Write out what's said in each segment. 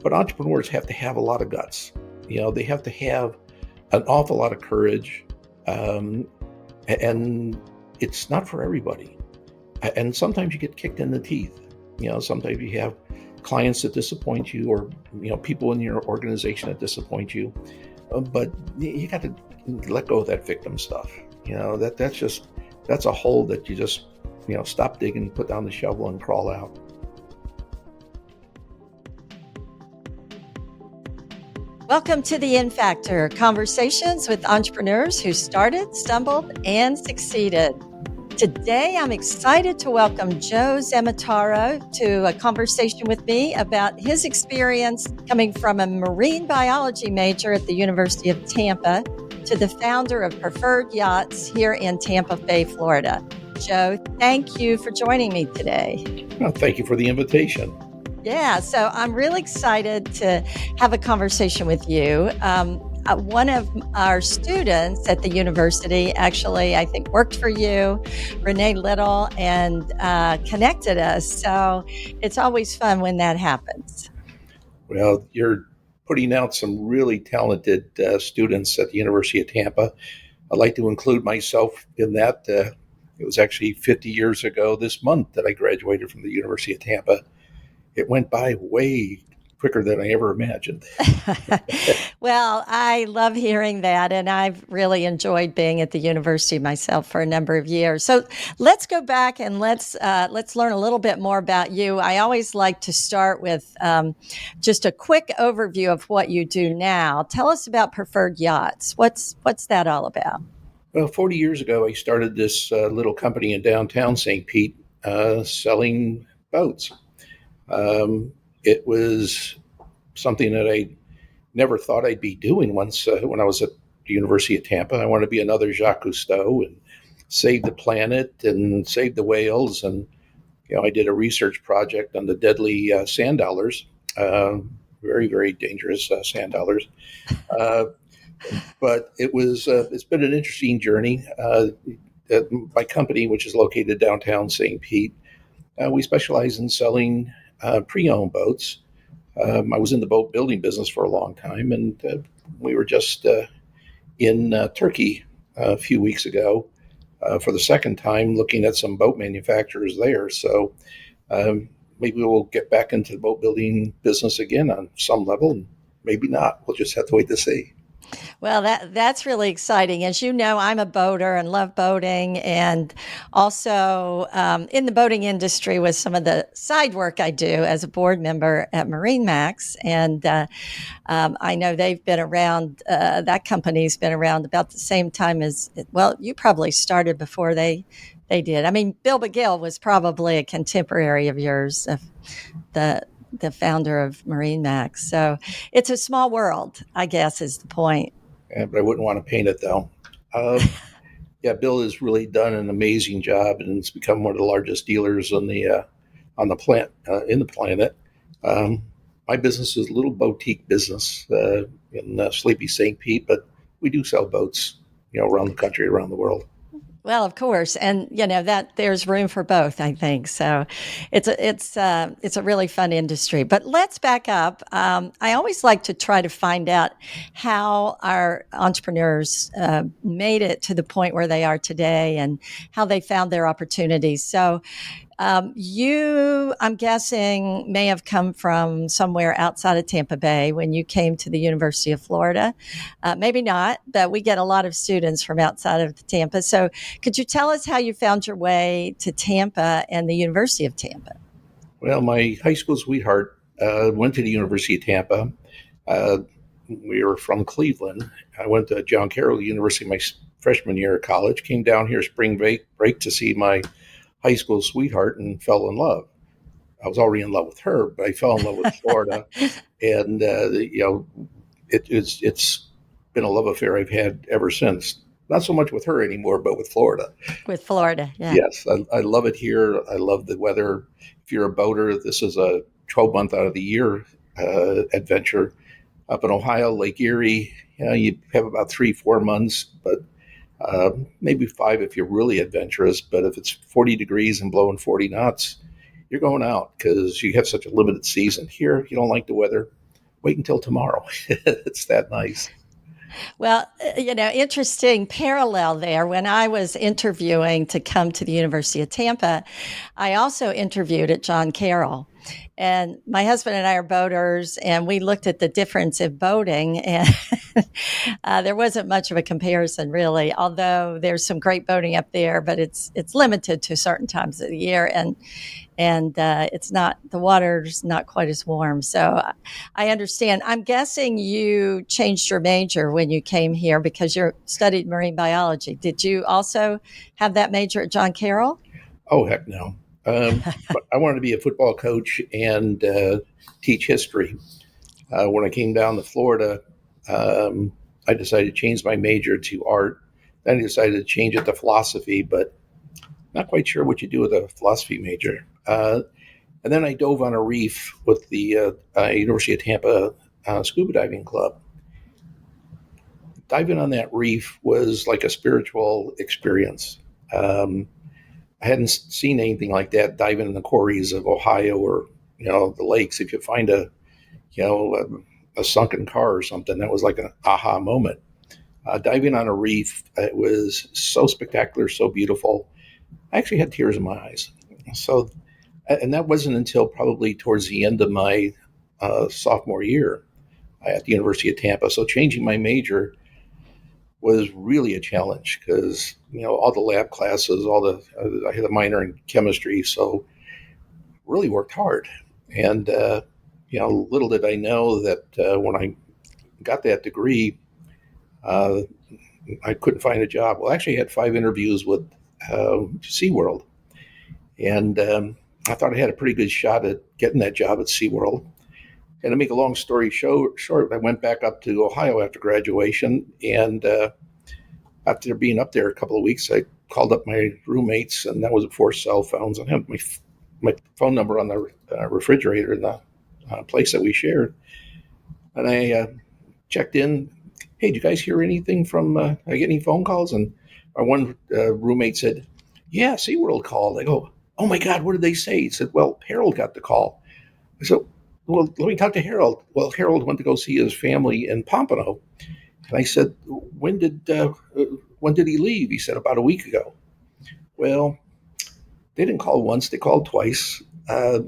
But entrepreneurs have to have a lot of guts. They have to have an awful lot of courage, um, and it's not for everybody. And sometimes you get kicked in the teeth. Sometimes you have clients that disappoint you, or people in your organization that disappoint you. But you got to let go of that victim stuff. That's a hole that you just stop digging, put down the shovel, and crawl out. Welcome to the In Factor, conversations with entrepreneurs who started, stumbled, and succeeded. Today, I'm excited to welcome Joe Zammataro to a conversation with me about his experience coming from a marine biology major at the University of Tampa to the founder of Preferred Yachts here in Tampa Bay, Florida. Joe, thank you for joining me today. Well, thank you for the invitation. Yeah, so I'm really excited to have a conversation with you. One of our students at the university actually, I think, worked for you, Renee Little, and connected us. So it's always fun when that happens. Well, you're putting out some really talented students at the University of Tampa. I'd like to include myself in that. It was actually 50 years ago this month that I graduated from the University of Tampa. It went by way quicker than I ever imagined. Well, I love hearing that, and I've really enjoyed being at the university myself for a number of years. So let's go back and let's learn a little bit more about you. I always like to start with just a quick overview of what you do now. Tell us about Preferred Yachts. What's that all about? Well, 40 years ago, I started this little company in downtown St. Pete selling boats. It was something that I never thought I'd be doing once when I was at the University of Tampa. I wanted to be another Jacques Cousteau and save the planet and save the whales. And, I did a research project on the deadly sand dollars, very, very dangerous sand dollars. But it's been an interesting journey. My company, which is located downtown St. Pete, we specialize in selling pre-owned boats. I was in the boat building business for a long time, and we were just in Turkey a few weeks ago for the second time looking at some boat manufacturers there. So maybe we'll get back into the boat building business again on some level, and maybe not. We'll just have to wait to see. Well, that's really exciting. As you know, I'm a boater and love boating, and also in the boating industry with some of the side work I do as a board member at MarineMax. And I know they've been around, that company's been around about the same time as, well, you probably started before they did. I mean, Bill McGill was probably a contemporary of yours, of the founder of MarineMax. So it's a small world, I guess, is the point. Yeah, but I wouldn't want to paint it, though. Yeah, Bill has really done an amazing job, and it's become one of the largest dealers on the planet in the planet. My business is a little boutique business in sleepy St. Pete, but we do sell boats, around the country, around the world. Well, of course, and that there's room for both, I think. So, it's a really fun industry. But let's back up. I always like to try to find out how our entrepreneurs made it to the point where they are today, and how they found their opportunities. So, you, I'm guessing, may have come from somewhere outside of Tampa Bay when you came to the University of Florida. Maybe not, but we get a lot of students from outside of Tampa. So could you tell us how you found your way to Tampa and the University of Tampa? Well, my high school sweetheart went to the University of Tampa. We were from Cleveland. I went to John Carroll University my freshman year of college, came down here spring break to see my high school sweetheart and fell in love. I was already in love with her, but I fell in love with Florida. And, it's been a love affair I've had ever since. Not so much with her anymore, but with Florida. With Florida, yeah. Yes, I love it here. I love the weather. If you're a boater, this is a 12-month out of the year adventure. Up in Ohio, Lake Erie, you have about 3-4 months, but maybe 5 if you're really adventurous. But if it's 40 degrees and blowing 40 knots, you're going out because you have such a limited season. Here, if you don't like the weather, wait until tomorrow. It's that nice. Well, interesting parallel there. When I was interviewing to come to the University of Tampa, I also interviewed at John Carroll. And my husband and I are boaters, and we looked at the difference in boating, and there wasn't much of a comparison, really. Although there's some great boating up there, but it's limited to certain times of the year, and it's not the water's not quite as warm. So I understand. I'm guessing you changed your major when you came here because you studied marine biology. Did you also have that major at John Carroll? Oh, heck no. But I wanted to be a football coach and teach history. When I came down to Florida, I decided to change my major to art. Then I decided to change it to philosophy, but not quite sure what you do with a philosophy major. And then I dove on a reef with the University of Tampa Scuba Diving Club. Diving on that reef was like a spiritual experience. I hadn't seen anything like that diving in the quarries of Ohio or the lakes. If you find a sunken car or something, that was like an aha moment. Diving on a reef, it was so spectacular, so beautiful. I actually had tears in my eyes. So, and that wasn't until probably towards the end of my sophomore year at the University of Tampa. So changing my major was really a challenge because all the lab classes, I had a minor in chemistry, so really worked hard. And little did I know that when I got that degree, uh, I couldn't find a job. Well, actually, I had 5 interviews with SeaWorld, and I thought I had a pretty good shot at getting that job at SeaWorld. And to make a long story short, I went back up to Ohio after graduation, and after being up there a couple of weeks, I called up my roommates, and that was before cell phones. I had my phone number on the refrigerator in the place that we shared, and I checked in. Hey, did you guys hear anything from? I get any phone calls? And our one roommate said, "Yeah, SeaWorld called." I go, "Oh my God, what did they say?" He said, "Well, Harold got the call." I said, "Well, let me talk to Harold." Well, Harold went to go see his family in Pompano, and I said, when did he leave?" He said, "About a week ago." Well, they didn't call once; they called twice. My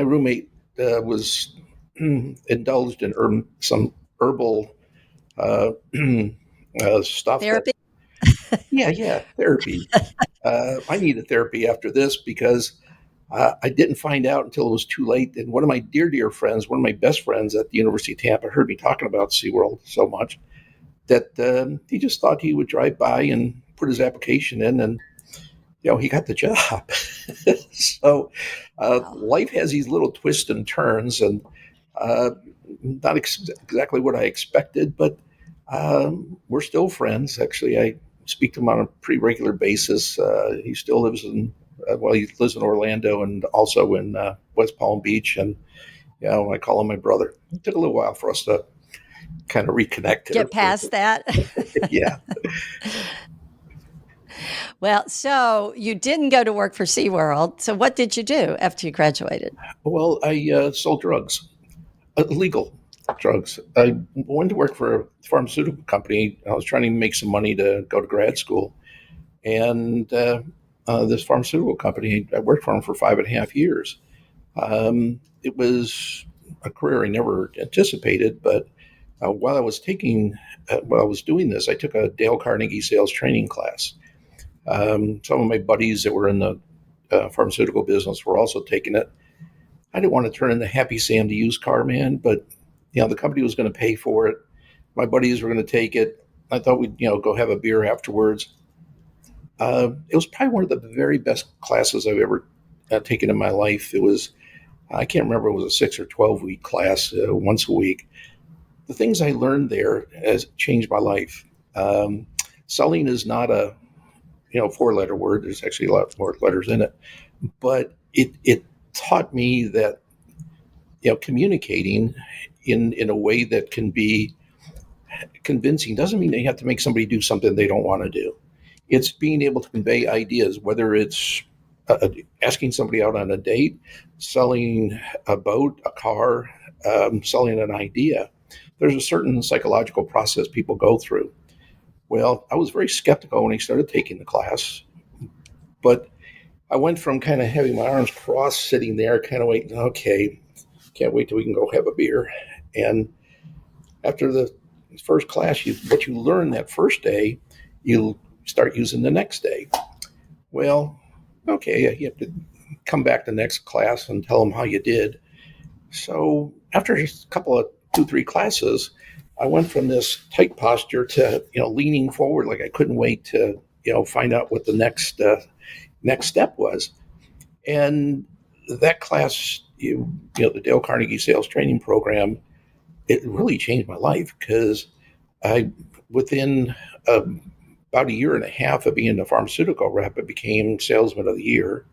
roommate was indulged in some herbal uh, stuff that, Therapy? yeah, yeah, therapy. I needed therapy after this because I didn't find out until it was too late. And one of my dear friends, one of my best friends at the University of Tampa, heard me talking about SeaWorld so much that he just thought he would drive by and put his application in, and he got the job. So Wow. life has these little twists and turns, and uh, not exactly what I expected, but we're still friends. Actually, I speak to him on a pretty regular basis. He still lives he lives in Orlando and also in West Palm Beach, and I call him my brother. It took a little while for us to kind of reconnect here. Get past that. Yeah. Well, so you didn't go to work for SeaWorld. So what did you do after you graduated? Well, I sold drugs, illegal drugs. I went to work for a pharmaceutical company. I was trying to make some money to go to grad school. And this pharmaceutical company, I worked for them for 5.5 years. It was a career I never anticipated, but while I was doing this, I took a Dale Carnegie sales training class. Some of my buddies that were in the pharmaceutical business were also taking it. I didn't want to turn into Happy Sam the used car man, but the company was going to pay for it. My buddies were going to take it. I thought we'd go have a beer afterwards. It was probably one of the very best classes I've ever taken in my life. I can't remember, it was a 6 or 12 week class, once a week. The things I learned there has changed my life. Selling is not a 4 letter word. There's actually a lot more letters in it, but it taught me that communicating in a way that can be convincing doesn't mean that you have to make somebody do something they don't want to do. It's being able to convey ideas, whether it's asking somebody out on a date, selling a boat, a car, selling an idea. There's a certain psychological process people go through. Well, I was very skeptical when I started taking the class, but I went from kind of having my arms crossed, sitting there, kind of waiting, okay, can't wait till we can go have a beer. And after the first class, what you learn that first day, you start using the next day. Well, okay, you have to come back the next class and tell them how you did. So after just a couple of 2, 3 classes, I went from this tight posture to leaning forward like I couldn't wait to find out what the next step was. And that class, the Dale Carnegie Sales Training Program, it really changed my life because I within about a year and a half of being a pharmaceutical rep, I became salesman of the year.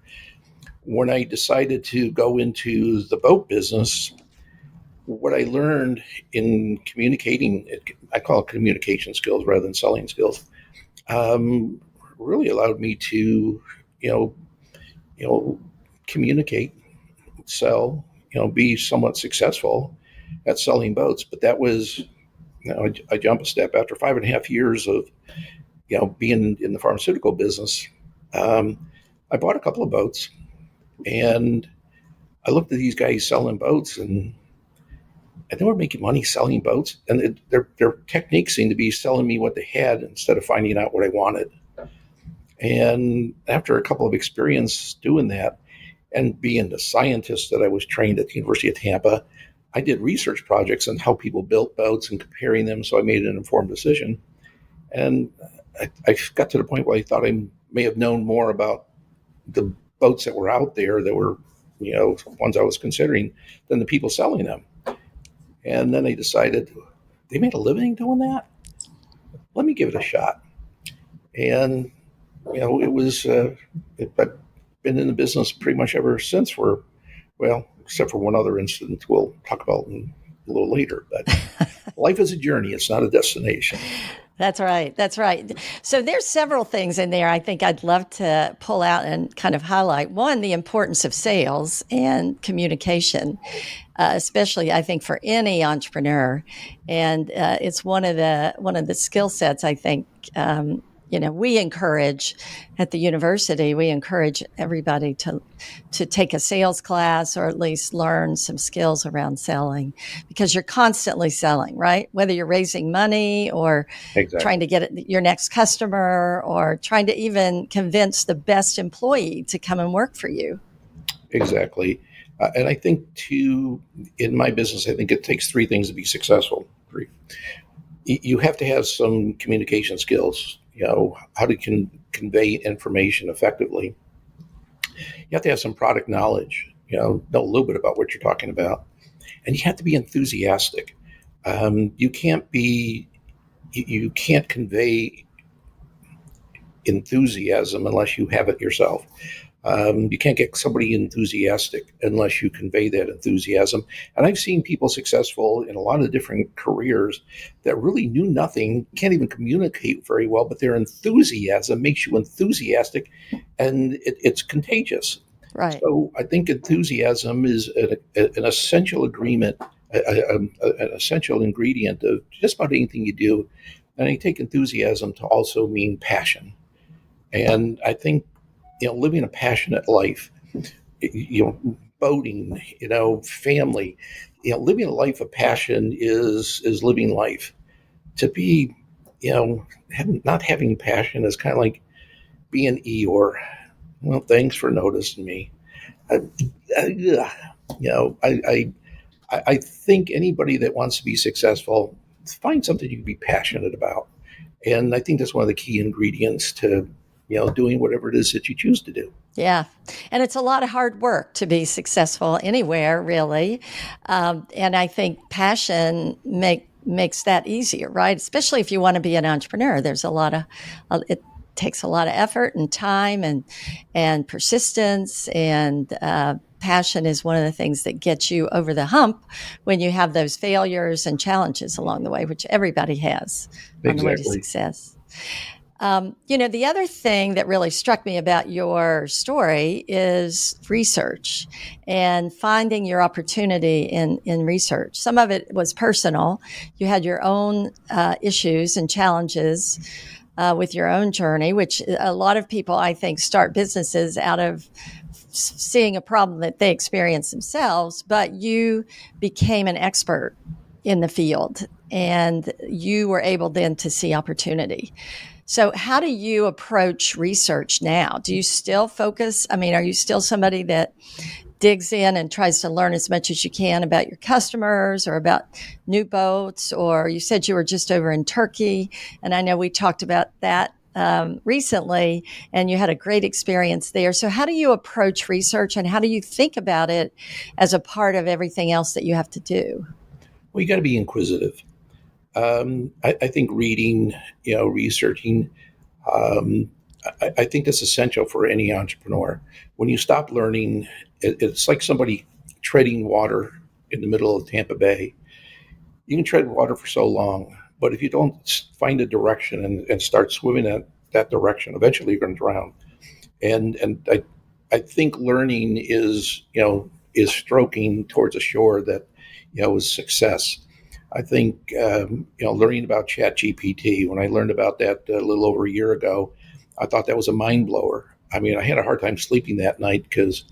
When I decided to go into the boat business, what I learned in communicating, I call it communication skills rather than selling skills, really allowed me to, communicate, sell, be somewhat successful at selling boats. But that was, I jump a step after 5.5 years of, being in the pharmaceutical business. I bought a couple of boats, and I looked at these guys selling boats, and they were making money selling boats, and their technique seemed to be selling me what they had instead of finding out what I wanted. And after a couple of experience doing that, and being the scientist that I was trained at the University of Tampa, I did research projects on how people built boats and comparing them, so I made an informed decision. And I got to the point where I thought I may have known more about the boats that were out there that were, ones I was considering, than the people selling them. And then I decided they made a living doing that. Let me give it a shot. And it was. I've been in the business pretty much ever since. Except for one other incident we'll talk about a little later. But life is a journey; it's not a destination. That's right. That's right. So there's several things in there I think I'd love to pull out and kind of highlight. One, the importance of sales and communication, especially I think for any entrepreneur, and it's one of the skill sets I think. We encourage at the university. We encourage everybody to take a sales class or at least learn some skills around selling, because you're constantly selling, right? Whether you're raising money or trying to get your next customer or trying to even convince the best employee to come and work for you. Exactly. And I think, too, in my business, I think it takes 3 things to be successful. 3. You have to have some communication skills, how to convey information effectively. You have to have some product knowledge, know a little bit about what you're talking about. And you have to be enthusiastic. You can't convey enthusiasm unless you have it yourself. You can't get somebody enthusiastic unless you convey that enthusiasm. And I've seen people successful in a lot of different careers that really knew nothing, can't even communicate very well, but their enthusiasm makes you enthusiastic, and it's contagious. Right. So I think enthusiasm is an essential agreement, an essential ingredient of just about anything you do. And I take enthusiasm to also mean passion. And I think living a passionate life, boating, family, living a life of passion is living life. To be, not having passion is kind of like being Eeyore. Well, thanks for noticing me. I think anybody that wants to be successful, find something you can be passionate about. And I think that's one of the key ingredients to doing whatever it is that you choose to do. Yeah. And it's a lot of hard work to be successful anywhere, really. And I think passion makes that easier, right? Especially if you want to be an entrepreneur. There's it takes a lot of effort and time and persistence, and passion is one of the things that gets you over the hump when you have those failures and challenges along the way, which everybody has on the way to success. The other thing that really struck me about your story is research and finding your opportunity in research. Some of it was personal. You had your own issues and challenges with your own journey, which a lot of people, I think, start businesses out of seeing a problem that they experience themselves, but you became an expert in the field and you were able then to see opportunity. So, how do you approach research now? Do you still focus? I mean, are you still somebody that digs in and tries to learn as much as you can about your customers or about new boats? Or you said you were just over in Turkey, and I know we talked about that recently, and you had a great experience there. So, how do you approach research, and how do you think about it as a part of everything else that you have to do? Well, you got to be inquisitive. I think reading, researching, um, I think that's essential for any entrepreneur. When you stop learning, it's like somebody treading water in the middle of Tampa Bay. You can tread water for so long, but if you don't find a direction and start swimming in that direction, eventually you're going to drown. And I think learning is stroking towards a shore that is success. I think learning about Chat GPT, when I learned about that a little over a year ago, I thought that was a mind blower. I mean, I had a hard time sleeping that night because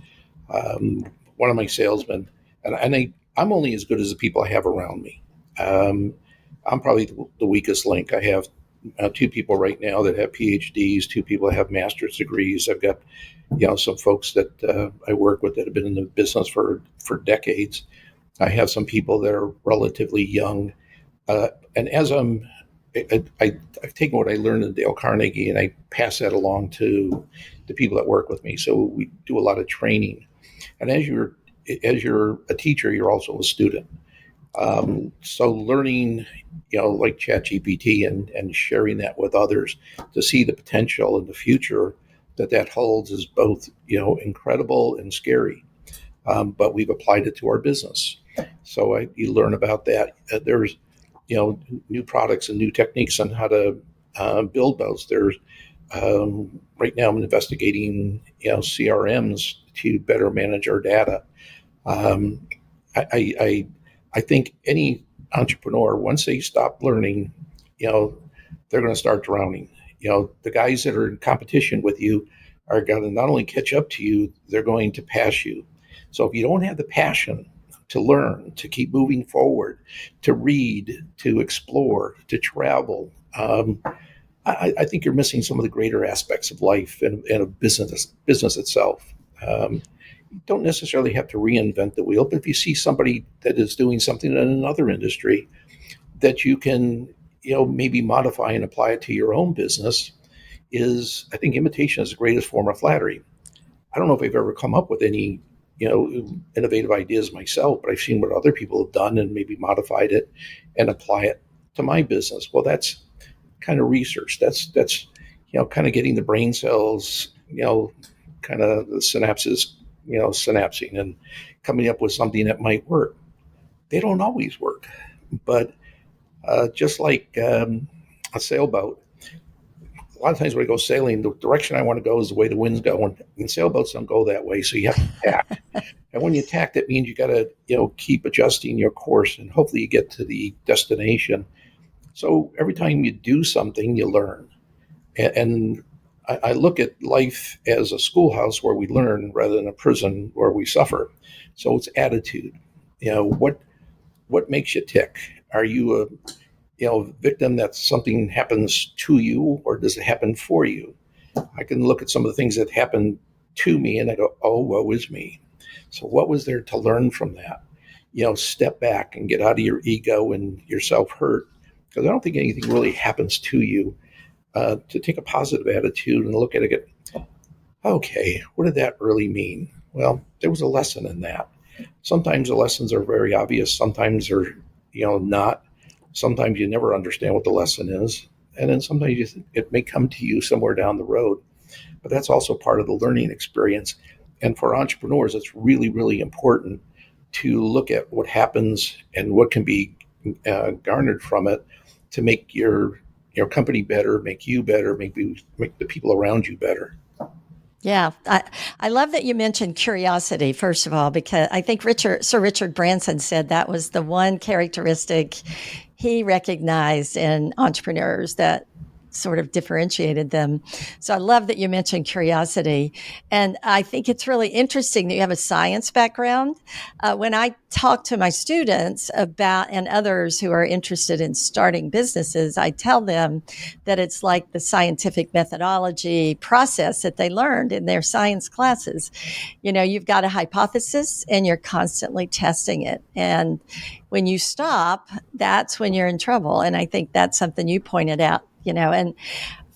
one of my salesmen, I'm only as good as the people I have around me. Um, I'm probably the weakest link. I have two people right now that have PhDs, two people that have master's degrees. I've got some folks that I work with that have been in the business for decades. I have some people that are relatively young, and as I've taken what I learned in Dale Carnegie and I pass that along to the people that work with me. So we do a lot of training, and as you're a teacher, you're also a student. So learning, like ChatGPT and sharing that with others to see the potential in the future that holds is both, incredible and scary. But we've applied it to our business. So you learn about that. There's, new products and new techniques on how to build those. There's right now I'm investigating, CRMs to better manage our data. Um, I, I I think any entrepreneur, once they stop learning, you know, they're going to start drowning. The guys that are in competition with you are going to not only catch up to you, they're going to pass you. So if you don't have the passion to learn, to keep moving forward, to read, to explore, to travel, I think you're missing some of the greater aspects of life and of business itself. You don't necessarily have to reinvent the wheel, but if you see somebody that is doing something in another industry that you can, maybe modify and apply it to your own business, I think imitation is the greatest form of flattery. I don't know if I've ever come up with any, innovative ideas myself, but I've seen what other people have done and maybe modified it and apply it to my business. Well, that's kind of research. That's kind of getting the brain cells, kind of the synapses, synapsing and coming up with something that might work. They don't always work, but just like a sailboat, a lot of times when I go sailing, the direction I want to go is the way the wind's going. And sailboats don't go that way, so you have to tack. And when you tack, that means you got to, keep adjusting your course, and hopefully you get to the destination. So every time you do something, you learn. And I look at life as a schoolhouse where we learn rather than a prison where we suffer. So it's attitude. What makes you tick? Are you a victim that something happens to you, or does it happen for you? I can look at some of the things that happen to me and I go, oh, woe is me. So what was there to learn from that? Step back and get out of your ego and your self-hurt, because I don't think anything really happens to you. To take a positive attitude and look at it, okay, what did that really mean? Well, there was a lesson in that. Sometimes the lessons are very obvious. Sometimes they're, not. Sometimes you never understand what the lesson is. And then sometimes it may come to you somewhere down the road. But that's also part of the learning experience. And for entrepreneurs, it's really, really important to look at what happens and what can be garnered from it to make your your company better, make you better, make the people around you better. Yeah, I love that you mentioned curiosity, first of all, because I think Sir Richard Branson said that was the one characteristic he recognized in entrepreneurs that sort of differentiated them. So I love that you mentioned curiosity. And I think it's really interesting that you have a science background. When I talk to my students about and others who are interested in starting businesses, I tell them that it's like the scientific methodology process that they learned in their science classes. You've got a hypothesis and you're constantly testing it. And when you stop, that's when you're in trouble. And I think that's something you pointed out, and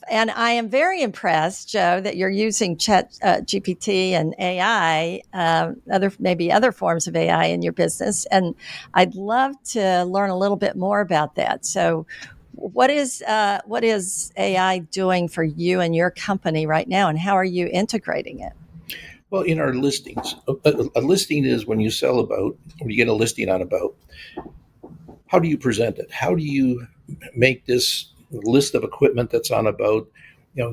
I am very impressed, Joe, that you're using Chat GPT and AI, maybe other forms of AI in your business. And I'd love to learn a little bit more about that. So, what is AI doing for you and your company right now, and how are you integrating it? Well, in our listings, a listing is when you sell a boat, when you get a listing on a boat. How do you present it? How do you make this list of equipment that's on a boat?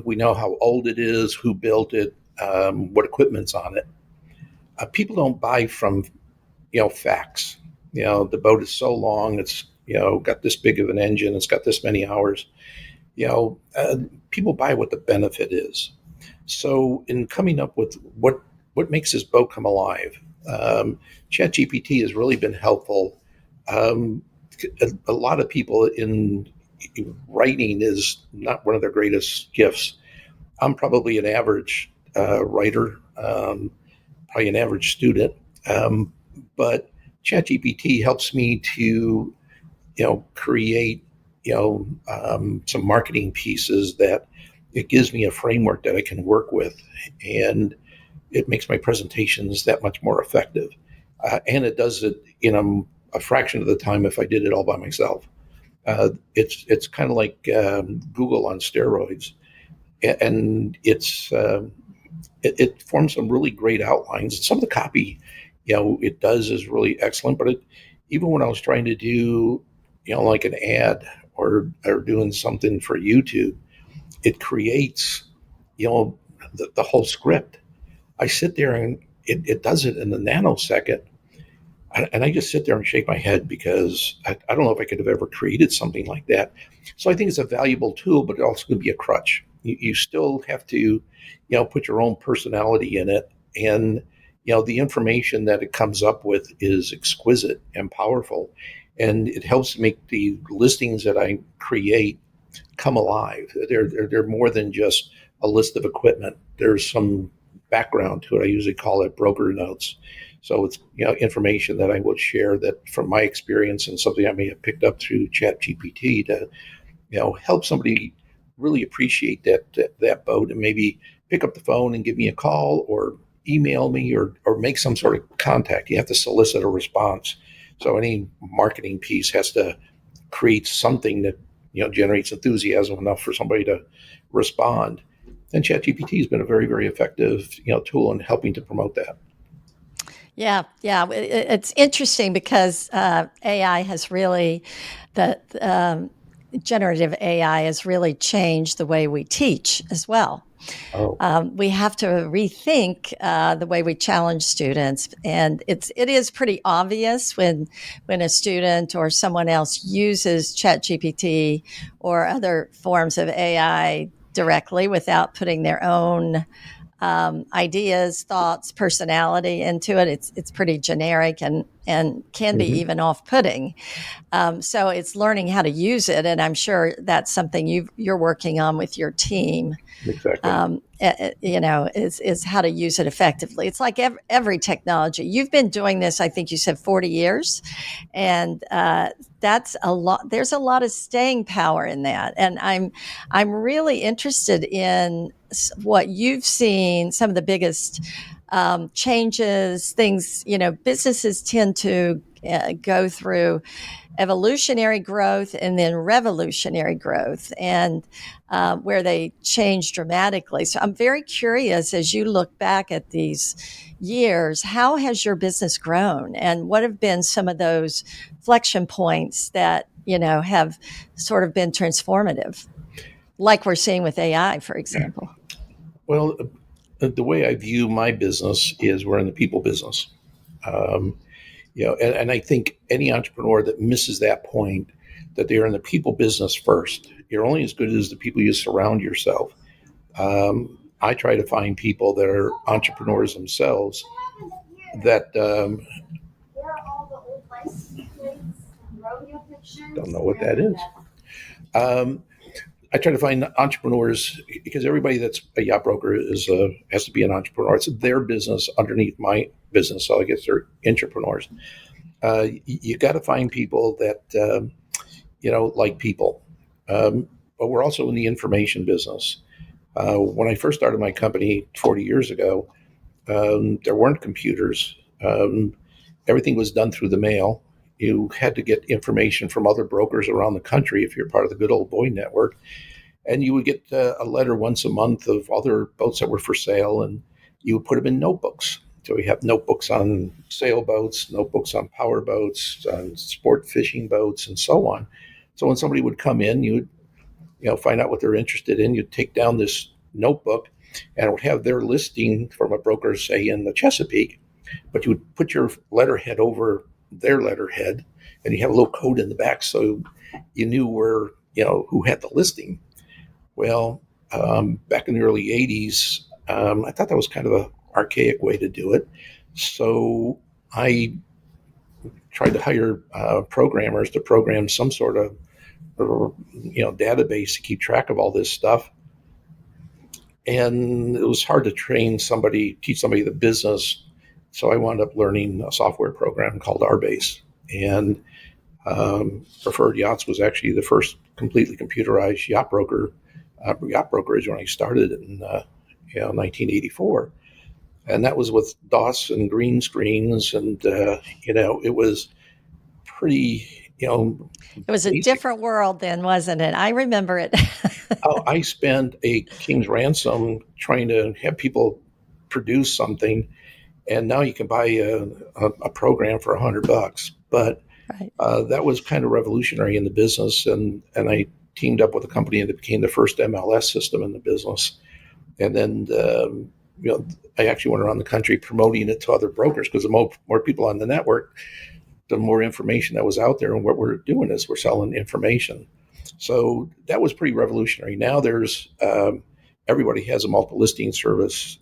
We know how old it is, who built it, what equipment's on it. People don't buy from facts. The boat is so long, it's got this big of an engine, it's got this many hours. People buy what the benefit is. So in coming up with what makes this boat come alive, ChatGPT has really been helpful. A lot of people in writing is not one of their greatest gifts. I'm probably an average writer, probably an average student, but ChatGPT helps me to create some marketing pieces that it gives me a framework that I can work with, and it makes my presentations that much more effective. And it does it in a fraction of the time if I did it all by myself. It's kind of like Google on steroids, and it forms some really great outlines. Some of the copy, it does is really excellent. But even when I was trying to do, like an ad or doing something for YouTube, it creates, the whole script. I sit there and it does it in a nanosecond. And I just sit there and shake my head because I don't know if I could have ever created something like that. So I think it's a valuable tool, but it also could be a crutch. You still have to, put your own personality in it. And, the information that it comes up with is exquisite and powerful. And it helps make the listings that I create come alive. They're more than just a list of equipment. There's some background to it. I usually call it broker notes. So it's information that I would share that from my experience and something I may have picked up through Chat GPT to help somebody really appreciate that boat and maybe pick up the phone and give me a call or email me or make some sort of contact. You have to solicit a response. So any marketing piece has to create something that generates enthusiasm enough for somebody to respond. And ChatGPT has been a very, very effective tool in helping to promote that. Yeah, yeah. It's interesting because AI has really, the generative AI has really changed the way we teach as well. Oh, We have to rethink the way we challenge students, and it is pretty obvious when a student or someone else uses ChatGPT or other forms of AI directly without putting their own ideas, thoughts, personality into it. It's pretty generic and can be even off-putting. So it's learning how to use it, and I'm sure that's something you're working on with your team. exactly. Is how to use it effectively. It's like every technology. You've been doing this, I think you said 40 years, and that's a lot. There's a lot of staying power in that, and I'm really interested in what you've seen. Some of the biggest changes, things. Businesses tend to go through evolutionary growth and then revolutionary growth, and where they change dramatically. So I'm very curious, as you look back at these years, how has your business grown, and what have been some of those flexion points that have sort of been transformative? like we're seeing with AI, for example? Well, the way I view my business is we're in the people business. Um, and I think any entrepreneur that misses that point, that they're in the people business first. You're only as good as the people you surround yourself. I try to find people that are entrepreneurs themselves that don't know what that is. Um, I try to find entrepreneurs because everybody that's a yacht broker has to be an entrepreneur. It's their business underneath my business, so I guess they're entrepreneurs. You got to find people that like people, but we're also in the information business. When I first started my company 40 years ago, there weren't computers. Everything was done through the mail. You had to get information from other brokers around the country if you're part of the good old boy network. And you would get a letter once a month of other boats that were for sale, and you would put them in notebooks. So we have notebooks on sailboats, notebooks on power boats, on sport fishing boats, and so on. So when somebody would come in, you would find out what they're interested in. You'd take down this notebook, and it would have their listing from a broker, say in the Chesapeake, but you would put your letterhead over their letterhead, and you have a little code in the back so you knew where who had the listing. Well, back in the early 80s, I thought that was kind of an archaic way to do it. So I tried to hire programmers to program some sort of database to keep track of all this stuff. And it was hard to teach somebody the business. So I wound up learning a software program called Rbase. And Preferred Yachts was actually the first completely computerized yacht brokerage when I started in 1984, and that was with DOS and green screens, and it was pretty It was a basic. different world then, wasn't it? I remember it. Oh, I spent a king's ransom trying to have people produce something, and now you can buy a program for $100. But Right. that was kind of revolutionary in the business, and I teamed up with a company that became the first MLS system in the business. And then I actually went around the country promoting it to other brokers because the more people on the network, the more information that was out there. And what we're doing is we're selling information. So that was pretty revolutionary. Now there's everybody has a multiple listing service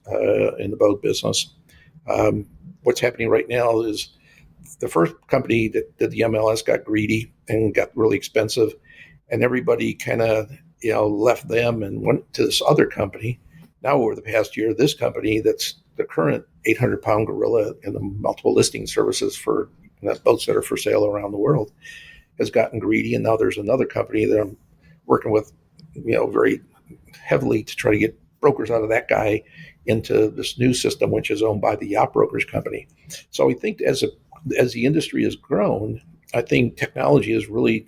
in the boat business. What's happening right now is the first company that did the MLS got greedy and got really expensive, and everybody kind of left them and went to this other company. Now over the past year, this company that's the current 800-pound gorilla in the multiple listing services for boats that are for sale around the world has gotten greedy, and now there's another company that I'm working with, very heavily to try to get brokers out of that guy into this new system, which is owned by the Yacht Brokerage company. So I think as the industry has grown, I think technology has really,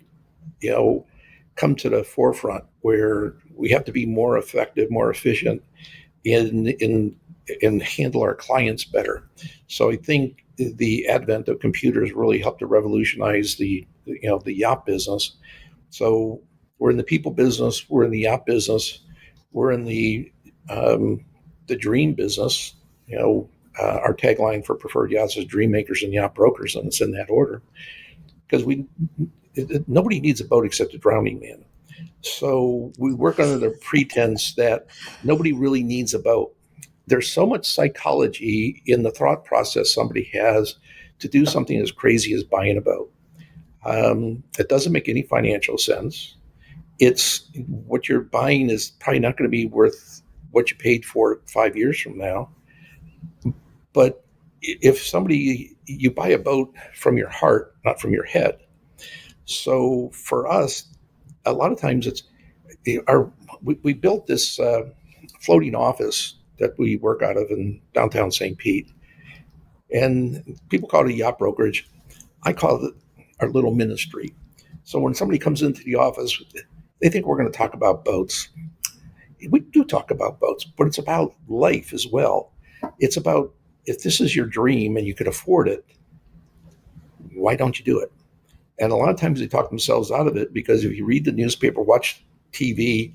come to the forefront where we have to be more effective, more efficient in handle our clients better. So I think the advent of computers really helped to revolutionize the yacht business. So we're in the people business, we're in the yacht business, we're in the dream business. Our tagline for Preferred Yachts is "Dream Makers and Yacht Brokers," and it's in that order because nobody needs a boat except a drowning man. So we work under the pretense that nobody really needs a boat. There's so much psychology in the thought process somebody has to do something as crazy as buying a boat. It doesn't make any financial sense. It's what you're buying is probably not going to be worth what you paid for it 5 years from now. But if you buy a boat from your heart, not from your head. So for us, a lot of times we built this floating office that we work out of in downtown St. Pete, and people call it a yacht brokerage. I call it our little ministry. So when somebody comes into the office, they think we're going to talk about boats. We do talk about boats, but it's about life as well. It's about if this is your dream and you could afford it, why don't you do it? And a lot of times they talk themselves out of it because if you read the newspaper, watch TV,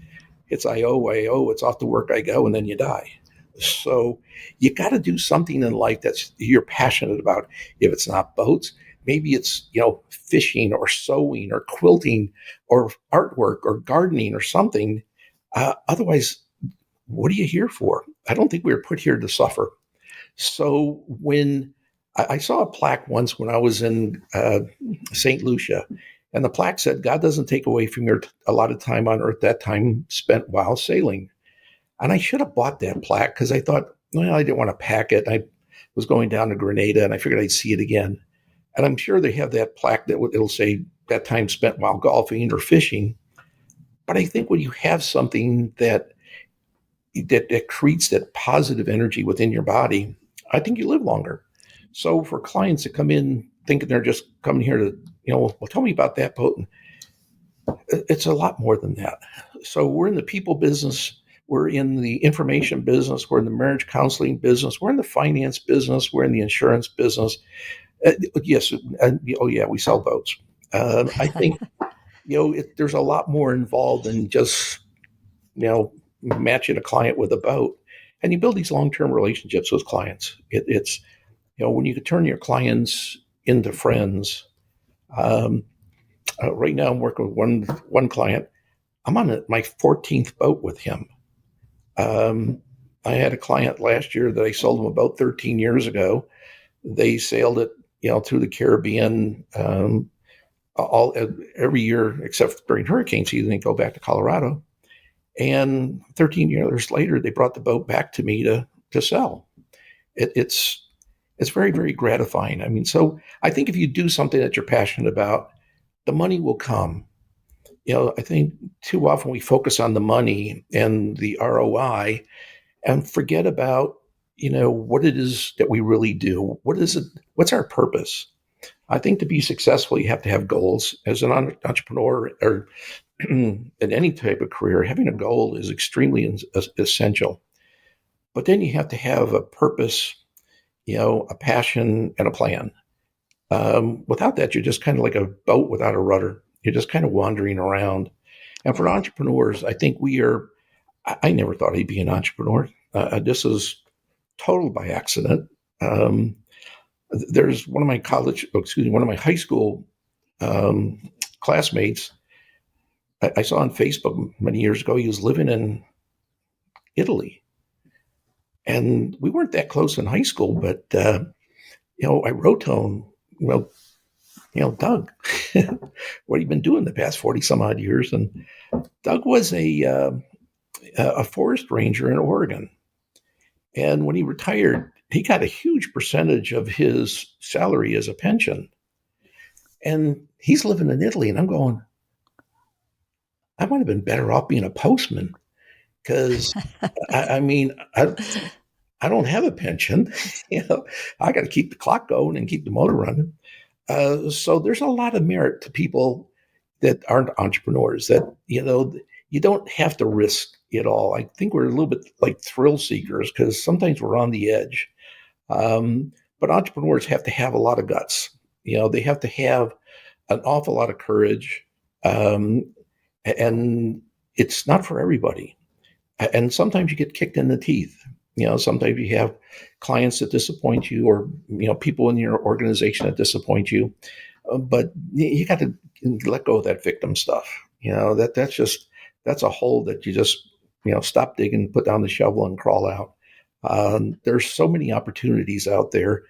it's I owe, it's off to work I go, and then you die. So you got to do something in life that's you're passionate about. If it's not boats, maybe it's fishing or sewing or quilting or artwork or gardening or something. Otherwise, what are you here for? I don't think we were put here to suffer. So when I saw a plaque once when I was in St. Lucia, and the plaque said, "God doesn't take away from your a lot of time on earth, that time spent while sailing." And I should have bought that plaque because I thought, well, I didn't want to pack it. I was going down to Grenada, and I figured I'd see it again. And I'm sure they have that plaque that it'll say that time spent while golfing or fishing. But I think when you have something that creates that positive energy within your body, I think you live longer. So for clients that come in thinking they're just coming here to, well, tell me about that boat. It's a lot more than that. So we're in the people business. We're in the information business. We're in the marriage counseling business. We're in the finance business. We're in the insurance business. Yes. Oh, yeah, we sell boats. I think, there's a lot more involved than just, matching a client with a boat. And you build these long-term relationships with clients. It's, when you can turn your clients into friends. Um, right now, I'm working with one client. I'm on my 14th boat with him. I had a client last year that I sold them a boat 13 years ago. They sailed it, through the Caribbean all every year except during hurricane season. They go back to Colorado, and 13 years later, they brought the boat back to me to sell. It's very, very gratifying. I mean, so I think if you do something that you're passionate about, the money will come. I think too often we focus on the money and the ROI and forget about, what it is that we really do. What is it? What's our purpose? I think to be successful, you have to have goals. As an entrepreneur or in any type of career, having a goal is extremely essential. But then you have to have a purpose, a passion, and a plan. Without that, you're just kind of like a boat without a rudder. You're just kind of wandering around. And for entrepreneurs, I think we are. I never thought I'd be an entrepreneur. This is total by accident. There's one of my high school classmates. I saw on Facebook many years ago. He was living in Italy, and we weren't that close in high school. But I wrote to him, well, Doug, what have you been doing the past 40 some odd years? And Doug was a forest ranger in Oregon. And when he retired, he got a huge percentage of his salary as a pension. And he's living in Italy. And I'm going, I might have been better off being a postman because I mean, I don't have a pension. I got to keep the clock going and keep the motor running. So there's a lot of merit to people that aren't entrepreneurs that, you don't have to risk it all. I think we're a little bit like thrill seekers because sometimes we're on the edge. But entrepreneurs have to have a lot of guts. They have to have an awful lot of courage. And it's not for everybody. And sometimes you get kicked in the teeth. Sometimes you have clients that disappoint you or, people in your organization that disappoint you. But you got to let go of that victim stuff. That's a hole that you just, stop digging, put down the shovel and crawl out. There's so many opportunities out there.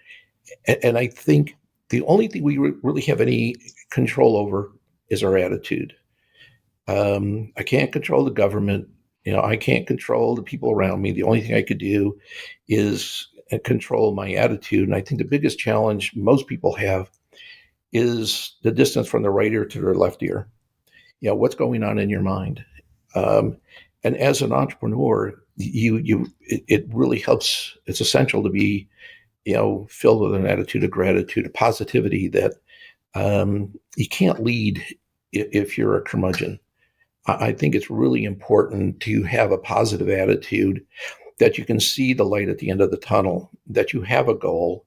And I think the only thing we really have any control over is our attitude. I can't control the government. I can't control the people around me. The only thing I could do is control my attitude. And I think the biggest challenge most people have is the distance from the right ear to their left ear. What's going on in your mind? And as an entrepreneur, it really helps. It's essential to be, filled with an attitude of gratitude, of positivity that you can't lead if you're a curmudgeon. I think it's really important to have a positive attitude, that you can see the light at the end of the tunnel, that you have a goal,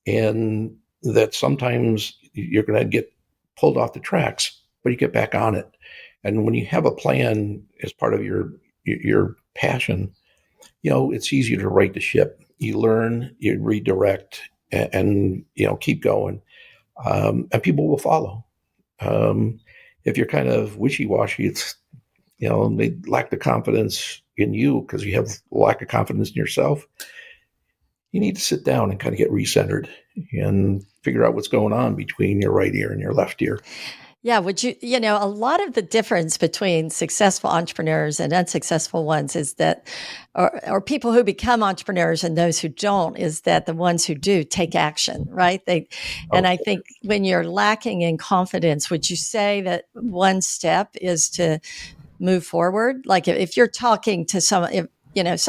and that sometimes you're going to get pulled off the tracks, but you get back on it. And when you have a plan as part of your your passion, it's easier to right the ship. You learn, you redirect, and keep going, and people will follow. Um, if you're kind of wishy-washy, it's they lack the confidence in you because you have lack of confidence in yourself. You need to sit down and kind of get recentered and figure out what's going on between your right ear and your left ear. Yeah, would a lot of the difference between successful entrepreneurs and unsuccessful ones is that, or people who become entrepreneurs and those who don't, is that the ones who do take action, right? And Oh, I think when you're lacking in confidence, would you say that one step is to move forward? Like if you're talking to some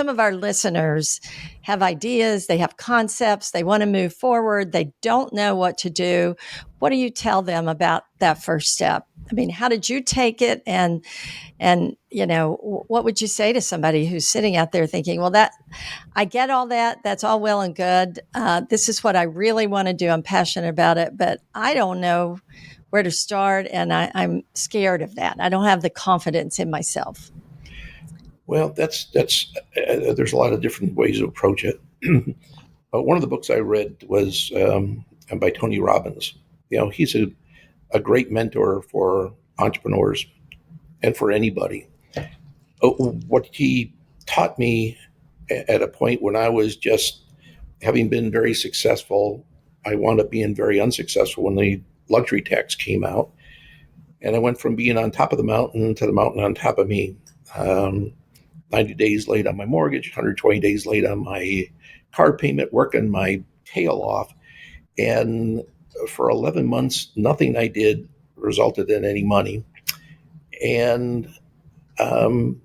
of our listeners have ideas, they have concepts, they want to move forward, they don't know what to do. What do you tell them about that first step? I mean, how did you take it? And what would you say to somebody who's sitting out there thinking, well, that I get all that. That's all well and good. This is what I really want to do. I'm passionate about it, but I don't know where to start. And I'm scared of that. I don't have the confidence in myself. well, that's there's a lot of different ways to approach it. One of the books I read was by Tony Robbins. He's a great mentor for entrepreneurs and for anybody. What he taught me at a point when I was just having been very successful, I wound up being very unsuccessful when the luxury tax came out. And I went from being on top of the mountain to the mountain on top of me. 90 days late on my mortgage, 120 days late on my car payment, working my tail off. And for 11 months, nothing I did resulted in any money. And um,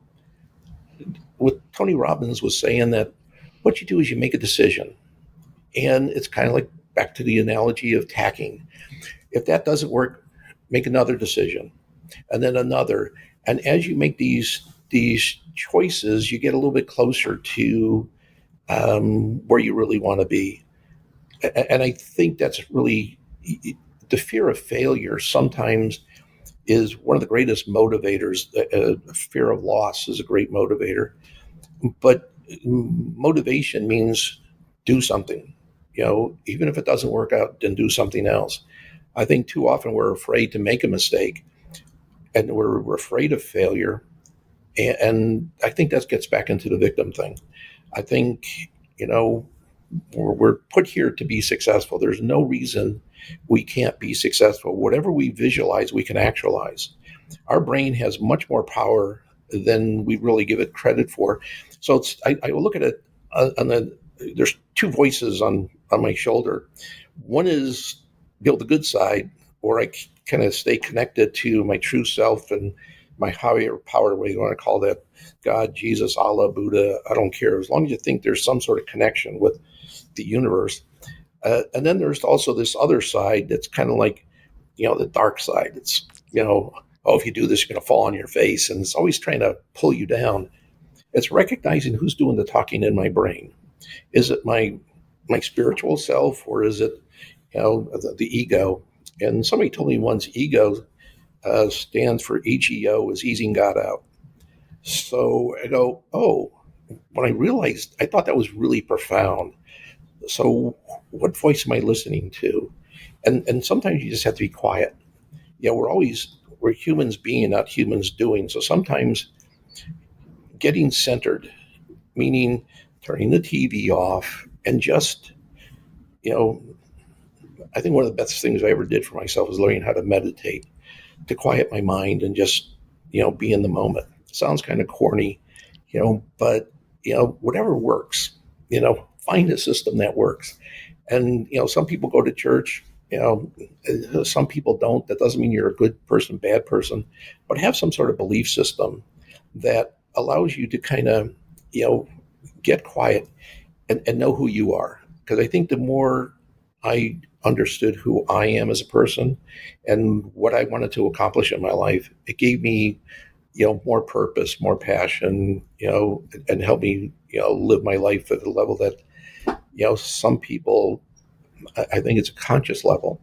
what Tony Robbins was saying that what you do is you make a decision. And it's kind of like back to the analogy of tacking. If that doesn't work, make another decision and then another. And as you make these choices, you get a little bit closer to where you really want to be. And I think that's really the fear of failure sometimes is one of the greatest motivators. Fear of loss is a great motivator, but motivation means do something. Even if it doesn't work out, then do something else. I think too often we're afraid to make a mistake, and we're afraid of failure, and I think that gets back into the victim thing. I think we're put here to be successful. There's no reason we can't be successful. Whatever we visualize, we can actualize. Our brain has much more power than we really give it credit for. So I will look at it there's two voices on my shoulder. One is the good side, where I kind of stay connected to my true self and my higher power, what you want to call that, God, Jesus, Allah, Buddha, I don't care. As long as you think there's some sort of connection with the universe. And then there's also this other side that's kind of like, the dark side. It's, oh, if you do this, you're going to fall on your face. And it's always trying to pull you down. It's recognizing who's doing the talking in my brain. Is it my spiritual self, or is it, the ego? And somebody told me once, ego stands for EGO, is easing God out. So I go, oh, when I realized, I thought that was really profound. So what voice am I listening to? And sometimes you just have to be quiet. We're humans being, not humans doing. So sometimes getting centered, meaning turning the TV off and just, I think one of the best things I ever did for myself was learning how to meditate, to quiet my mind and just, be in the moment. It sounds kind of corny, but, whatever works, find a system that works. And, some people go to church, some people don't. That doesn't mean you're a good person, bad person, but have some sort of belief system that allows you to kind of, get quiet and know who you are. Because I think the more I understood who I am as a person and what I wanted to accomplish in my life, it gave me, more purpose, more passion, and helped me, live my life at a level that, some people, I think it's a conscious level.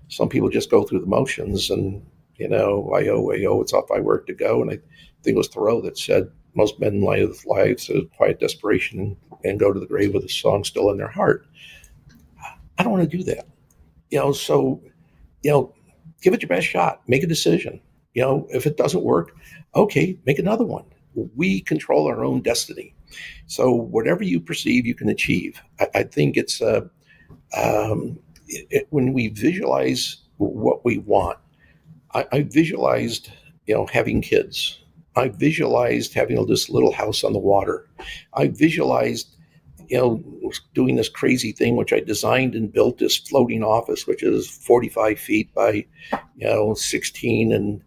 Some people just go through the motions and, I owe, it's off my work to go. And I think it was Thoreau that said, most men live lives of quiet desperation and go to the grave with a song still in their heart. I don't want to do that. So, you know, give it your best shot, make a decision. If it doesn't work, okay, make another one. We control our own destiny. So whatever you perceive, you can achieve. I think it's when we visualize what we want. I visualized, having kids. I visualized having this little house on the water. I visualized, doing this crazy thing, which I designed and built this floating office, which is 45 feet by, 16. And,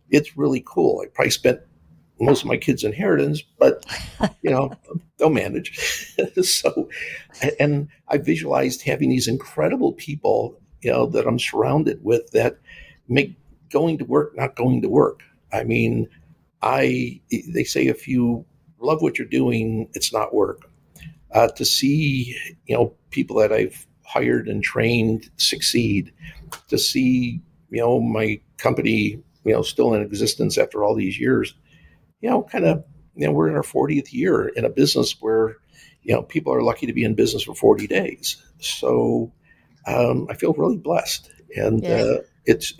it's really cool. I probably spent most of my kids' inheritance, but, they'll manage. So, and I visualized having these incredible people, that I'm surrounded with that make going to work not going to work. I mean, they say if you love what you're doing, it's not work. To see, people that I've hired and trained succeed, to see, my company, still in existence after all these years, kind of, we're in our 40th year in a business where, people are lucky to be in business for 40 days. So I feel really blessed. And Yeah. it's,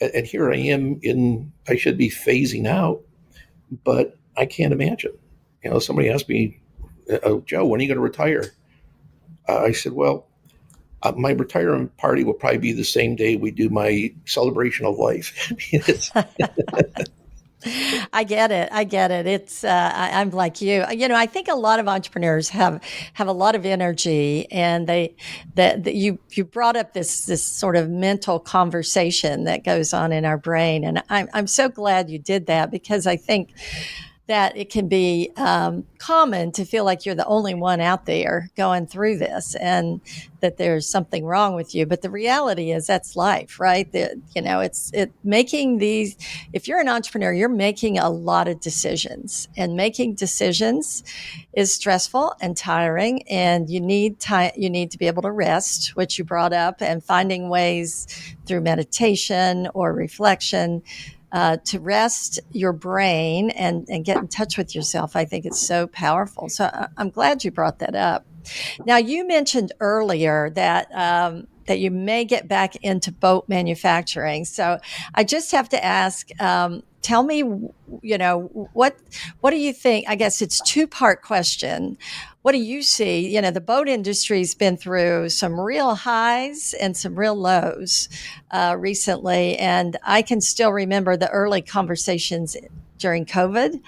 and here I am I should be phasing out, but I can't imagine. Somebody asked me, oh, Joe, when are you going to retire? I said, well, my retirement party will probably be the same day we do my celebration of life. I get it. I get it. I'm like you. I think a lot of entrepreneurs have a lot of energy, and that you brought up this sort of mental conversation that goes on in our brain, and I'm so glad you did that, because I think that it can be common to feel like you're the only one out there going through this, and that there's something wrong with you. But the reality is that's life, right? It's making these. If you're an entrepreneur, you're making a lot of decisions, and making decisions is stressful and tiring, and you need time. You need to be able to rest, which you brought up, and finding ways through meditation or reflection to rest your brain and get in touch with yourself. I think it's so powerful. So I'm glad you brought that up. Now, you mentioned earlier that you may get back into boat manufacturing. So I just have to ask, tell me, what do you think? I guess it's two-part question. What do you see? The boat industry's been through some real highs and some real lows recently, and I can still remember the early conversations during COVID.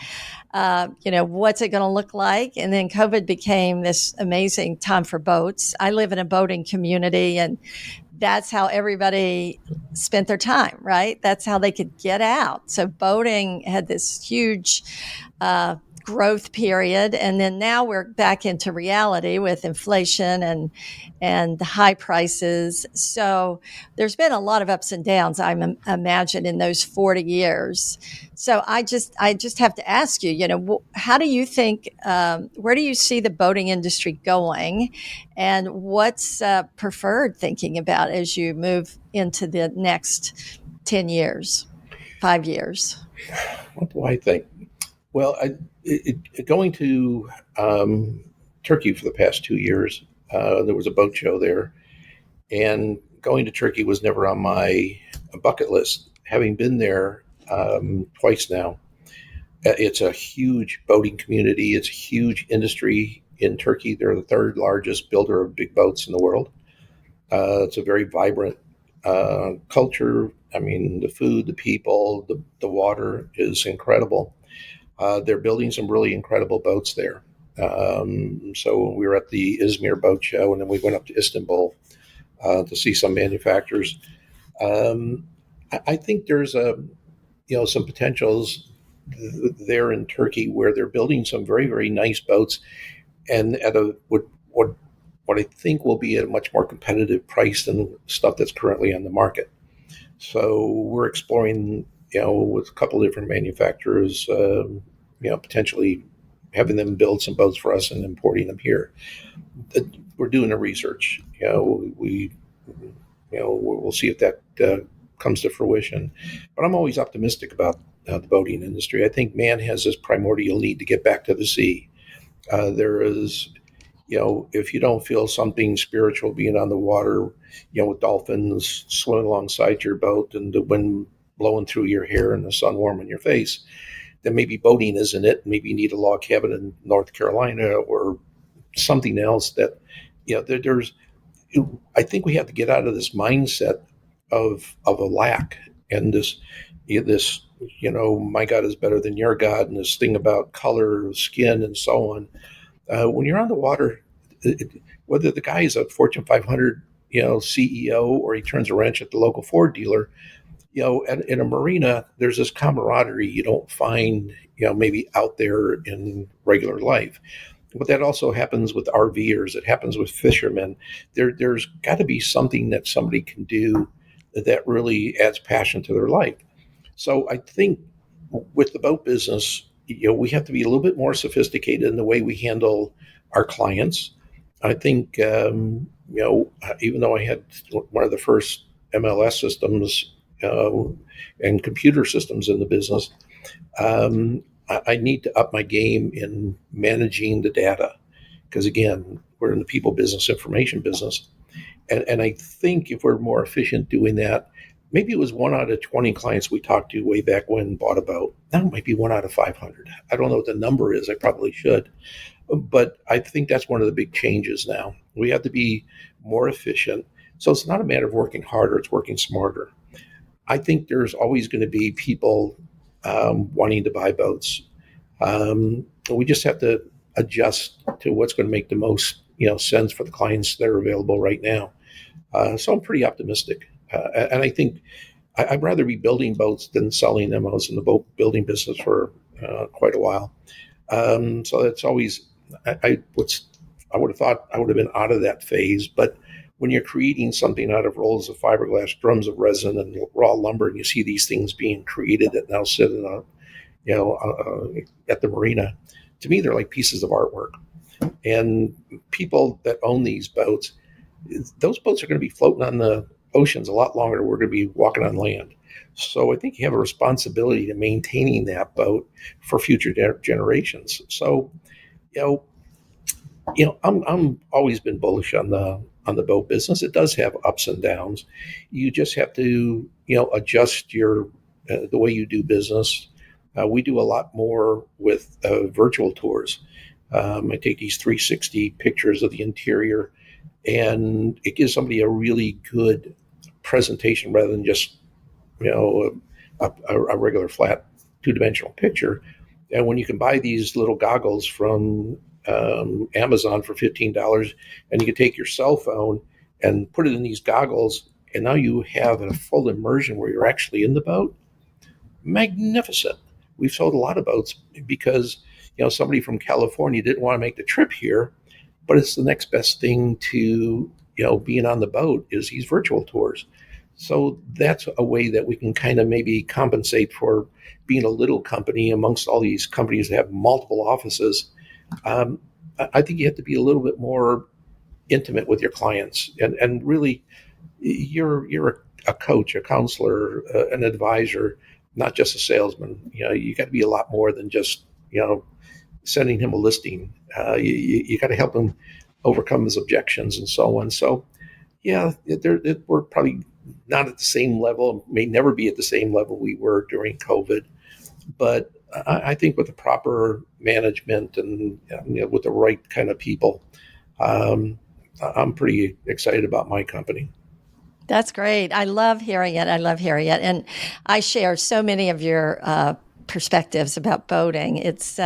What's it going to look like? And then COVID became this amazing time for boats. I live in a boating community, and that's how everybody spent their time, right? That's how they could get out. So boating had this huge growth period, and then now we're back into reality with inflation and high prices. So there's been a lot of ups and downs, I imagine, in those 40 years. So I just have to ask you, how do you think, where do you see the boating industry going, and what's Preferred thinking about as you move into the next 10 years, 5 years? What do I think? Well, going to Turkey for the past 2 years, there was a boat show there, and going to Turkey was never on my bucket list. Having been there twice now, it's a huge boating community. It's a huge industry in Turkey. They're the third largest builder of big boats in the world. It's a very vibrant culture. I mean, the food, the people, the water is incredible. They're building some really incredible boats there. So we were at the Izmir boat show, and then we went up to Istanbul to see some manufacturers. I think there's some potentials there in Turkey where they're building some very, very nice boats, and at what I think will be at a much more competitive price than stuff that's currently on the market. So we're exploring, with a couple of different manufacturers, potentially having them build some boats for us and importing them here. We're doing the research. We'll see if that comes to fruition. But I'm always optimistic about the boating industry. I think man has this primordial need to get back to the sea. There is, if you don't feel something spiritual being on the water, with dolphins swimming alongside your boat and the wind blowing through your hair and the sun warming your face, then maybe boating isn't it. Maybe you need a log cabin in North Carolina or something else that, there's, I think we have to get out of this mindset of a lack and this, my God is better than your God, and this thing about color, skin, and so on. When you're on the water, whether the guy is a Fortune 500, CEO, or he turns a wrench at the local Ford dealer, in a marina, there's this camaraderie you don't find, maybe out there in regular life. But that also happens with RVers. It happens with fishermen. There's got to be something that somebody can do that really adds passion to their life. So I think with the boat business, we have to be a little bit more sophisticated in the way we handle our clients. I think, even though I had one of the first MLS systems and computer systems in the business, I need to up my game in managing the data. Because again, we're in the people business, information business. And I think if we're more efficient doing that, maybe it was 1 out of 20 clients we talked to way back when bought a boat. Now it might be 1 out of 500. I don't know what the number is. I probably should. But I think that's one of the big changes now. We have to be more efficient. So it's not a matter of working harder, it's working smarter. I think there's always going to be people wanting to buy boats. We just have to adjust to what's going to make the most sense for the clients that are available right now. So I'm pretty optimistic, and I think I'd rather be building boats than selling them. I was in the boat building business for quite a while, so that's always I would have thought I would have been out of that phase, but when you're creating something out of rolls of fiberglass, drums of resin, and raw lumber, and you see these things being created that now sit in at the marina, to me they're like pieces of artwork. And people that own these boats, those boats are going to be floating on the oceans a lot longer than we're going to be walking on land. So I think you have a responsibility to maintaining that boat for future generations. So, you know, I'm always been bullish on the boat business. It does have ups and downs. You just have to adjust your the way you do business. We do a lot more with virtual tours. I take these 360 pictures of the interior, and it gives somebody a really good presentation rather than just a regular flat two-dimensional picture. And when you can buy these little goggles from Amazon for $15, and you can take your cell phone and put it in these goggles, and now you have a full immersion where you're actually in the boat. Magnificent. We've sold a lot of boats because somebody from California didn't want to make the trip here, but it's the next best thing to being on the boat is these virtual tours. So that's a way that we can kind of maybe compensate for being a little company amongst all these companies that have multiple offices. I think you have to be a little bit more intimate with your clients, and really, you're a coach, a counselor, an advisor, not just a salesman. You got to be a lot more than just sending him a listing. You got to help him overcome his objections and so on. So, yeah, we're probably not at the same level, may never be at the same level we were during COVID. But I think with the proper management and with the right kind of people, I'm pretty excited about my company. That's great. I love hearing it. I love hearing it. And I share so many of your perspectives about boating. It's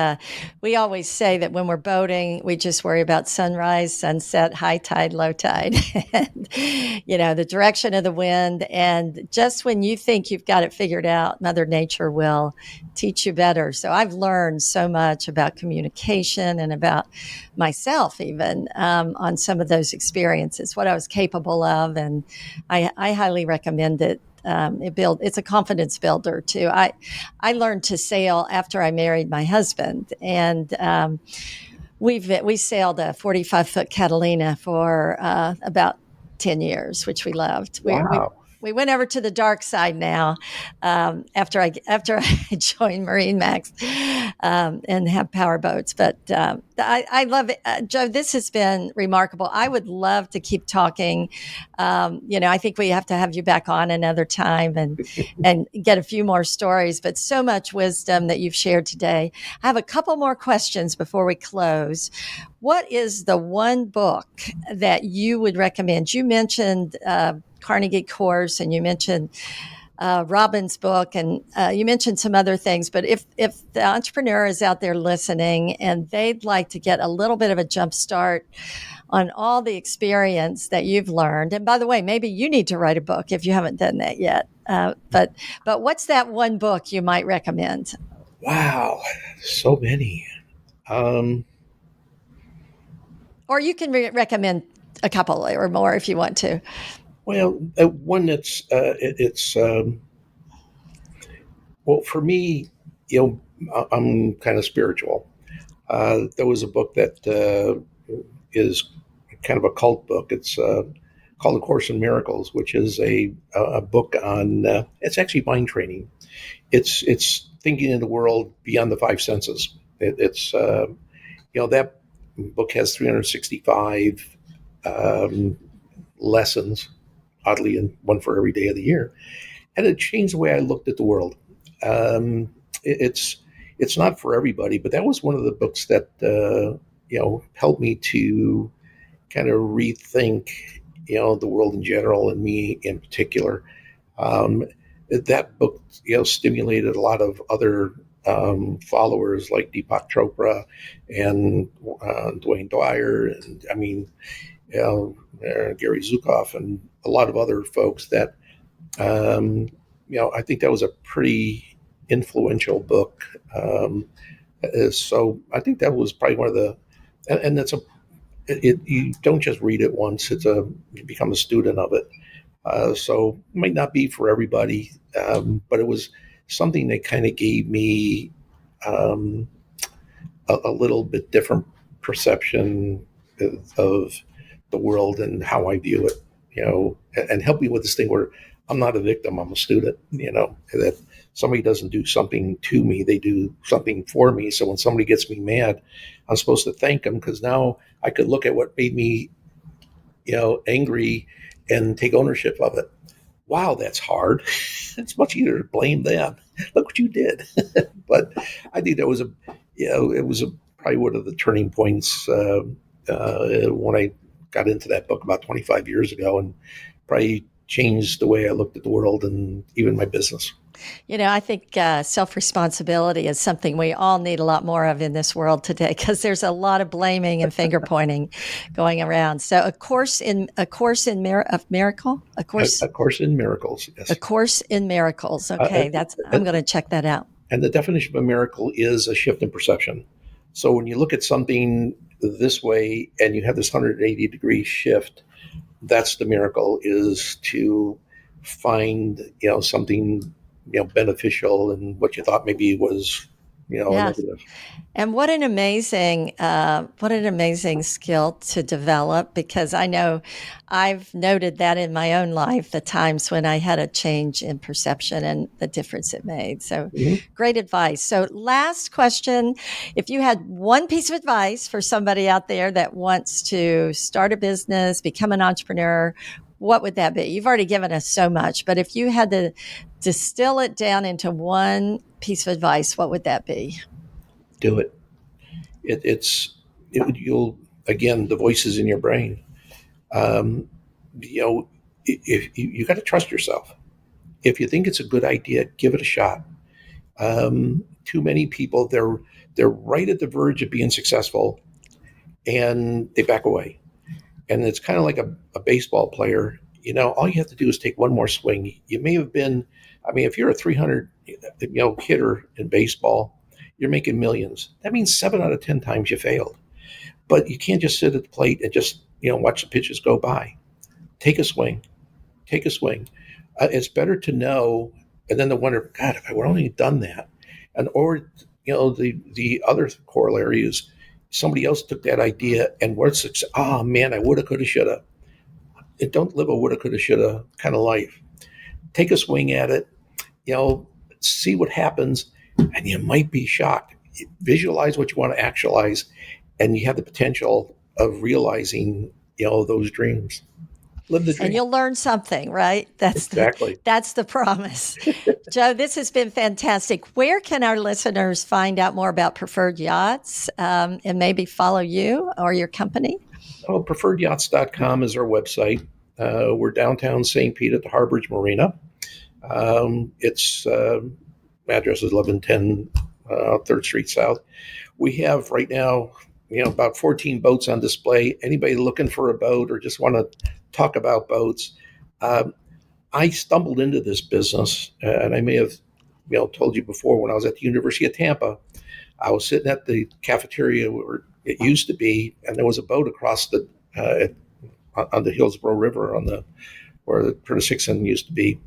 we always say that when we're boating, we just worry about sunrise, sunset, high tide, low tide, and, the direction of the wind. And just when you think you've got it figured out, Mother Nature will teach you better. So I've learned so much about communication and about myself, even on some of those experiences, what I was capable of, and I highly recommend it. It's a confidence builder too. I learned to sail after I married my husband, and we sailed a 45-foot Catalina for about 10 years, which we loved. Wow. we went over to the dark side now after I joined Marine Max and have power boats. But I love it, Joe. This has been remarkable. I would love to keep talking. I think we have to have you back on another time and get a few more stories. But so much wisdom that you've shared today. I have a couple more questions before we close. What is the one book that you would recommend? You mentioned Carnegie course, and you mentioned Robin's book, and you mentioned some other things. But if the entrepreneur is out there listening and they'd like to get a little bit of a jump start on all the experience that you've learned, and by the way, maybe you need to write a book if you haven't done that yet. But what's that one book you might recommend? Wow, so many. Um, Or you can recommend a couple or more if you want to. well, one that's it's well for me. I'm kind of spiritual. There was a book that is kind of a cult book. It's called A Course in Miracles, which is a book on. It's actually mind training. It's thinking in the world beyond the five senses. It's that book has 365 um, lessons, oddly, and one for every day of the year, and it changed the way I looked at the world. Um, it's it's not for everybody, but that was one of the books that helped me to kind of rethink the world in general and me in particular. Um, that book stimulated a lot of other followers like Deepak Chopra and Dwayne Dwyer, and I mean Gary Zukav and a lot of other folks that I think that was a pretty influential book. So I think that was probably one of the, and that's you don't just read it once. You become a student of it. So it might not be for everybody, but it was something that kind of gave me um, a little bit different perception of the world and how I view it, and help me with this thing where I'm not a victim, I'm a student, that somebody doesn't do something to me, they do something for me. So when somebody gets me mad, I'm supposed to thank them because now I could look at what made me, angry and take ownership of it. Wow, that's hard. It's much easier to blame them. Look what you did. But I think that was it was probably one of the turning points when I got into that book about 25 years ago, and probably changed the way I looked at the world and even my business. I think self responsibility is something we all need a lot more of in this world today because there's a lot of blaming and finger pointing going around. So, of miracle, A Course in Miracles, a yes. course in miracles. Okay, I'm going to check that out. And the definition of a miracle is a shift in perception. So when you look at something this way and you have this 180-degree shift, that's the miracle, is to find something beneficial in what you thought maybe was Yeah. negative. And what an amazing skill to develop, because I know I've noted that in my own life, the times when I had a change in perception and the difference it made. So Mhm. great advice. So last question, if you had one piece of advice for somebody out there that wants to start a business, become an entrepreneur, what would that be? You've already given us so much, but if you had to distill it down into one piece of advice, what would that be? Do it. You'll, again, the voices in your brain. Um, you know, if you got to trust yourself. If you think it's a good idea, give it a shot. Too many people, they're right at the verge of being successful, and they back away. And it's kind of like a baseball player. All you have to do is take one more swing. You may have been, I mean, if you're a 300 hitter in baseball, you're making millions. That means 7 out of 10 times you failed. But you can't just sit at the plate and just watch the pitches go by. Take a swing. Take a swing. It's better to know, and then to wonder, God, if I would only done that, and or the other corollary is somebody else took that idea and was success. Oh man, I woulda, coulda, shoulda. Don't live a woulda, coulda, shoulda kind of life. take a swing at it, see what happens, and you might be shocked. Visualize what you want to actualize, and you have the potential of realizing, those dreams. Live the And dream. you'll learn something, right? Exactly. That's the promise. Joe, this has been fantastic. Where can our listeners find out more about Preferred Yachts, and maybe follow you or your company? Oh, preferredyachts.com is our website. We're downtown St. Pete at the Harbridge Marina. Its address is 1110 3rd Street South. We have right now, about 14 boats on display. Anybody looking for a boat or just want to talk about boats? I stumbled into this business, and I may have, told you before, when I was at the University of Tampa, I was sitting at the cafeteria where it used to be, and there was a boat across the on the Hillsborough River where the Perdixon used to be.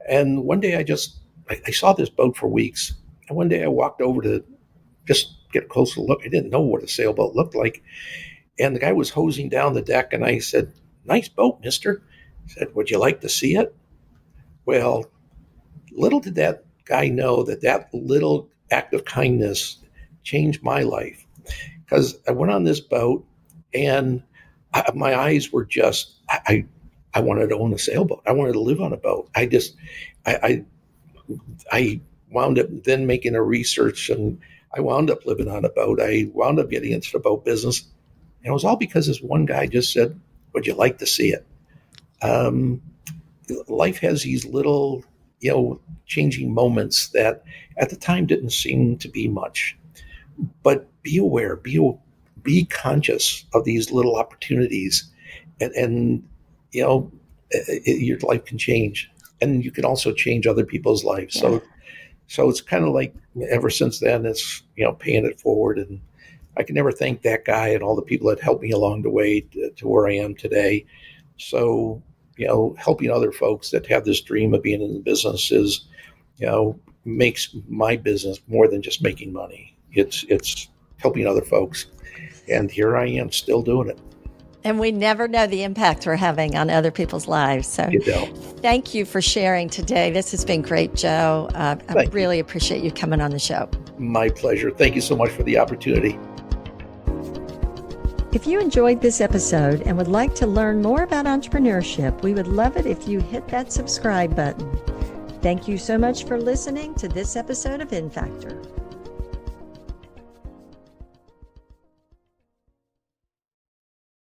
And one day I saw this boat for weeks. And one day I walked over to just get a closer look. I didn't know what a sailboat looked like. And the guy was hosing down the deck, and I said, "Nice boat, mister." He said, "Would you like to see it?" Well, little did that guy know that little act of kindness changed my life, because I went on this boat, and my eyes were just, I wanted to own a sailboat. I wanted to live on a boat. I wound up then making a research, and I wound up living on a boat. I wound up getting into the boat business. And it was all because this one guy just said, "Would you like to see it?" Life has these little, changing moments that at the time didn't seem to be much. But be aware, be conscious of these little opportunities, and your life can change, and you can also change other people's lives. Yeah. So it's kind of like, ever since then, it's paying it forward, and I can never thank that guy and all the people that helped me along the way to where I am today. So helping other folks that have this dream of being in the business is, makes my business more than just making money. It's helping other folks, and here I am still doing it. And we never know the impact we're having on other people's lives. So thank you for sharing today. This has been great, Joe. I really appreciate you coming on the show. My pleasure. Thank you so much for the opportunity. If you enjoyed this episode and would like to learn more about entrepreneurship, we would love it if you hit that subscribe button. Thank you so much for listening to this episode of In Factor.